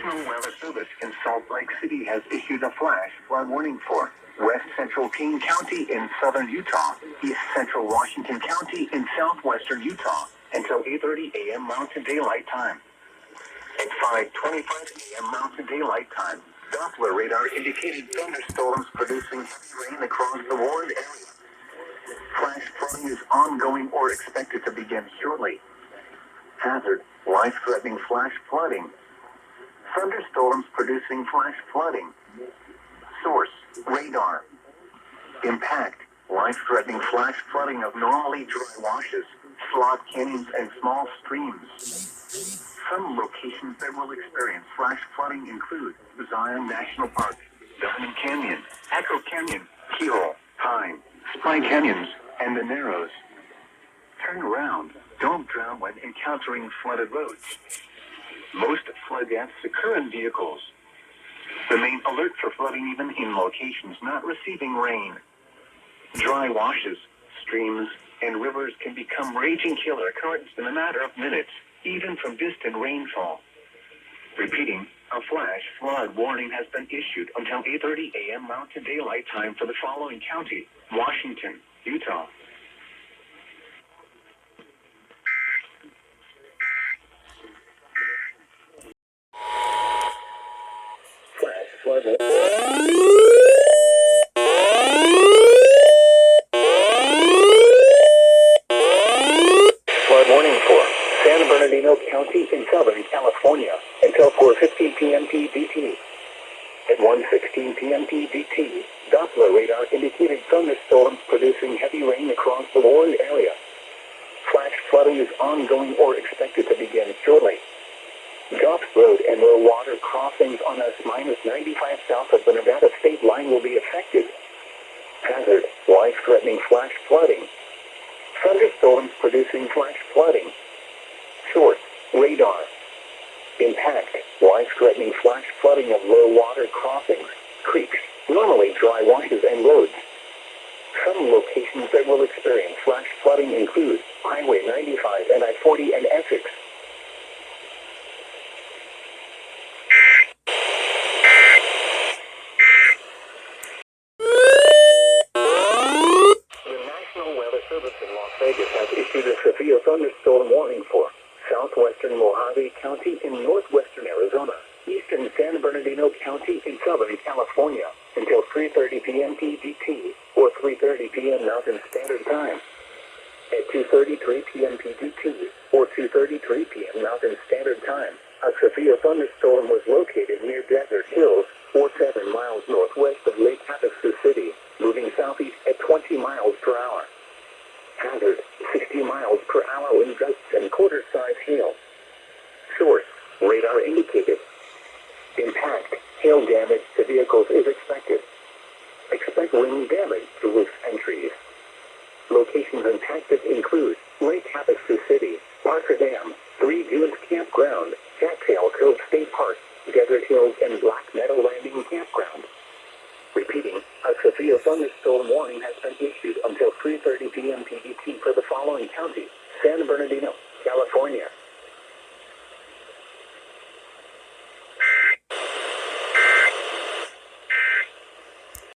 National Weather Service in Salt Lake City has issued a flash flood warning for west central King County in southern Utah, east central Washington County in southwestern Utah until 8:30 a.m. Mountain Daylight Time. At 5:25 a.m. Mountain Daylight Time, Doppler radar indicated thunderstorms producing heavy rain across the warned area. Flash flooding is ongoing or expected to begin shortly. Hazard: life-threatening flash flooding. Thunderstorms producing flash flooding. Source: radar. Impact: life-threatening flash flooding of normally dry washes, slot canyons, and small streams. Some locations that will experience flash flooding include Zion National Park, Diamond Canyon, Echo Canyon, Keyhole, Pine, Spy Canyons, and the Narrows. Turn around. Don't drown when encountering flooded roads. Most flood deaths occur in vehicles. Remain alert for flooding even in locations not receiving rain. Dry washes, streams, and rivers can become raging killer currents in a matter of minutes, even from distant rainfall. Repeating, a flash flood warning has been issued until 8:30 a.m. Mountain Daylight Time for the following county: Washington, Utah. Flash flood warning for San Bernardino County in Southern California until 4:15 p.m. PDT. At 1:16 p.m. PDT, Doppler radar indicated thunderstorms producing heavy rain across the warned area. Flash flooding is ongoing or expected to begin shortly. Goff Road and low water crossings on S-95 south of the Nevada state line will be affected. Hazard: life-threatening flash flooding. Thunderstorms producing flash flooding. Source: radar. Impact: life-threatening flash flooding of low water crossings, creeks, normally dry washes, and roads. Some locations that will experience flash flooding include Highway 95 and I-40 and Essex. The National Weather Service in Las Vegas has issued a severe thunderstorm warning for southwestern Mojave County in northwestern Arizona, eastern San Bernardino County in southern California until 3:30 p.m. PDT or 3:30 p.m. Mountain Standard Time. At 2:33 p.m. PDT or 2:33 p.m. Mountain Standard Time, a severe thunderstorm was located near Desert Hills, 7 miles northwest of Lake Havasu City, moving southeast at 20 miles per hour. Hazard: 60 miles per hour wind gusts and quarter-size hail. Source: radar indicated. Impact: hail damage to vehicles is expected. Expect wind damage to roofs and trees. Locations impacted include Lake Havasu City, Parker Dam, Three Dunes Campground, Cattail Cove State Park, Desert Hills, and Black Meadow Landing Campground. Repeating, a severe thunderstorm warning has